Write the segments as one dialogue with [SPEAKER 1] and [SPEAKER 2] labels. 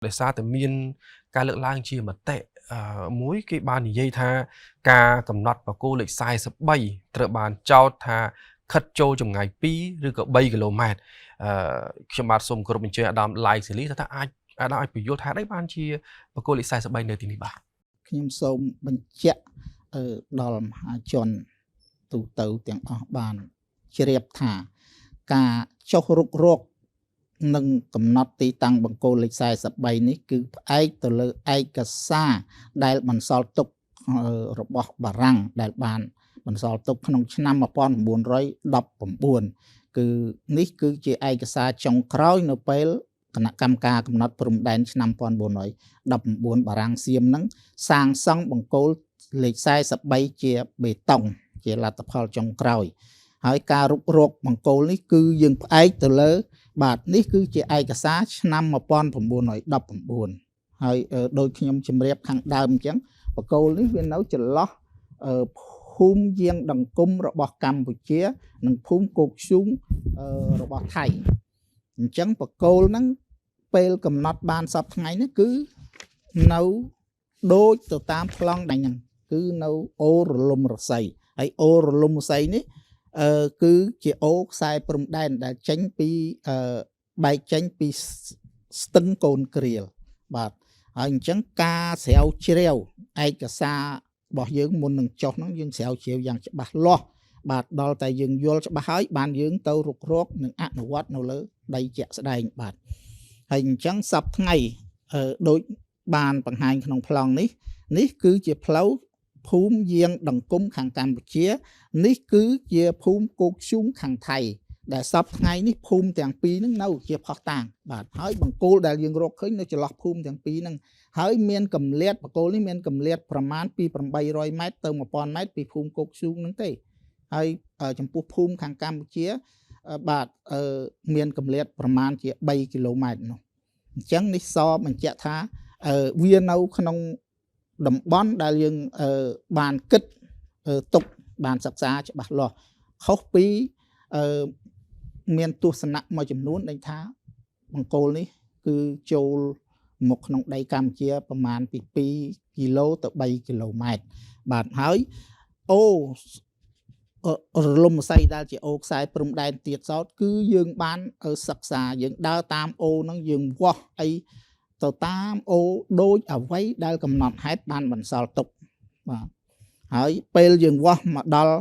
[SPEAKER 1] ដោយសារតែមានការលើកឡើងជាមតិមួយគេបាននិយាយថាការកំណត់បកគោលេខ43ត្រូវបានចោទថាខិតចូលចម្ងាយ2ឬក៏3គីឡូម៉ែត្រខ្ញុំបាទសូមគោរពអញ្ជើញអាដាមឡៃសេលីថាអាចអាដាមអាចពន្យល់ថាដេចបានជាបកគោលេខ43នៅទីនេះបាទ
[SPEAKER 2] ខ្ញុំសូមបញ្ជាក់ដល់មហាជនទូទៅទាំងអស់បានជ្រាបថាការចុះរុករកនិងកំណត់ទីតាំងបង្គោលលេខ43នេះគឺផ្អែកទៅលើឯកសារដែលបន្សល់ទុករបស់បារាំងដែលបានបន្សល់ទុកក្នុងឆ្នាំ1919គឺនេះគឺជាឯកសារចុងក្រោយនៅពេលគណៈកម្មការកំណត់ព្រំដែនឆ្នាំ1919បារាំងសៀមនឹងសាងសង់បង្គោលលេខ43ជាបេតុងជាលទ្ធផលចុងក្រោយហើយការរុករកបង្គោលនេះគឺយើងផ្អែកទៅលើបាទនេះគឺជាឯកសារឆ្នាំ1919ហើយដោយខ្ញុំជម្រាបខាងដើមអញ្ចឹងបង្គោលនេះវានៅចន្លោះភូមិយាងដង្គមរបស់កម្ពុជានិងភូមិគោកឈូងរបស់ថៃអញ្ចឹងបង្គោលហ្នឹងពេលកំណត់បានសពថ្ងៃនេះគឺនៅដូចទៅតាមប្លង់ដៃហ្នឹងគឺនៅអូរលំរស័យហើយអូរលំរស័យនេះគឺជាអូខ្សែព្រំដែនដែលចេញពីបែកចេញពីស្ទឹងកូនគ្រៀលបាទហើយអញ្ចឹងការស្រាវជ្រាវឯកសាររបស់យើងមុននឹងចុះហ្នឹងយើងស្រាវជ្រាវយ៉ាងច្បាស់លាស់បាទដល់តែយើងយល់ច្បាស់ហើយបានយើងទៅរុករកនិងអនុវត្តនៅលើដីជាក់ស្ដែងបាទហើយអញ្ចឹងសប្តាហ៍ថ្ងៃដូចបានបង្ហាញក្នុងប្លង់នេះគឺជាផ្លូវភូមិយាងដង្គមខាងកម្ពុជានេះគឺជាភូមិគោកឈូងខាងថៃដែលសប្តាហ៍ថ្ងៃនេះភូមិទាំងពីរហ្នឹងនៅជាផុសតាងបាទហើយបង្គោលដែលយើងរកឃើញនៅចន្លោះភូមិទាំងពីរហ្នឹងហើយមានកម្រិតបង្គោលនេះមានកម្រិតប្រមាណពី800ម៉ែត្រទៅ1000ម៉ែត្រពីភូមិគោកឈូងហ្នឹងទេហើយចំពោះភូមិខាងកម្ពុជាបាទមានកម្រិតប្រមាណជា3គីឡូម៉ែត្រនោះអញ្ចឹងនេះសបញ្ជាក់ថាវានៅក្នុងតំបន់ដែលយើងបានគិតទុកបានសិក្សាច្បាស់លាស់ខុសពីមានទស្សនៈមួយចំនួនដែលថាបង្គោលនេះគឺចូលមកក្នុងដីកម្ពុជាប្រមាណពី2គីឡូទៅ3គីឡូម៉ែត្របាទហើយអូរលំស័យដែលជាអូខ្សែព្រំដែនទៀតសោតគឺយើងបានសិក្សាយើងដើរតាមអូហ្នឹងយើងវាស់អីទៅតាមអូដូចអ្វីដែលកំណត់ហេតុបានបន្សល់ទុកបាទហើយពេលយើងវាស់មកដល់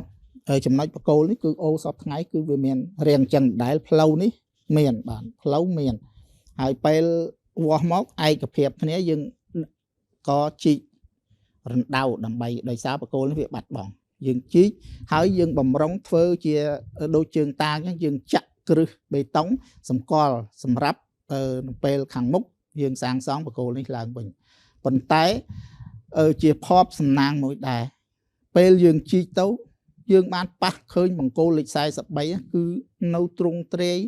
[SPEAKER 2] ចំណុចបកគោលនេះគឺអូសពថ្ងៃគឺវាមានរាងចឹងដែលផ្លូវនេះមានបាទផ្លូវមានហើយពេលវាស់មកឯកភាពគ្នាយើងក៏ជីករណ្ដៅដើម្បីដោយសារបកគោលនេះវាបាត់បង់យើងជីកហើយយើងបំរុងធ្វើជាដូចជើងតាងអញ្ចឹងយើងចាក់គ្រឹះបេតុងសម្គាល់សម្រាប់ពេលខាងមុខយើងសាងសង់បកគោលនេះឡើងវិញប៉ុន្តែជាភ័ព្វសំណាងមួយដែរពេលយើងជីកទៅយើងបានប៉ះឃើញបង្គោលលេខ43គឺនៅទ្រង់ទ្រាយ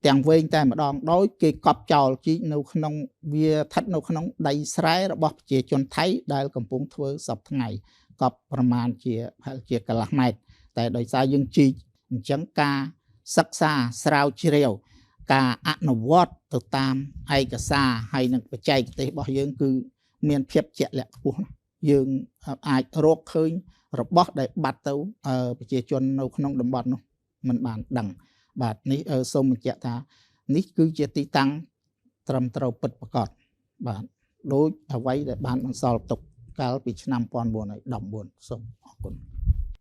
[SPEAKER 2] ទាំងវែងតែម្ដងដោយគេកប់ចោលជីកនៅក្នុងវាស្ថិតនៅក្នុងដីស្រែរបស់ប្រជាជនថៃដែលកំពុងធ្វើសពថ្ងៃកប់ប្រមាណជាកន្លះម៉ែត្រតែដោយសារយើងជីកអញ្ចឹងការសិក្សាស្រាវជ្រាវការអនុវត្តទៅតាមឯកសារហើយនិងបច្ចេកទេសរបស់យើងគឺមានភាពជាក់លាក់ខ្ពស់យើងអាចរកឃើញរបស់ដែលបាត់ទៅប្រជាជននៅក្នុងតំបន់នោះមិនបានដឹងបាទនេះសូមបញ្ជាក់ថានេះគឺជាទីតាំងត្រឹមត្រូវពិតប្រាកដបាទដោយអ្វីដែលបានបន្សល់ទុកកាលពីឆ្នាំ1914សូមអរគុណ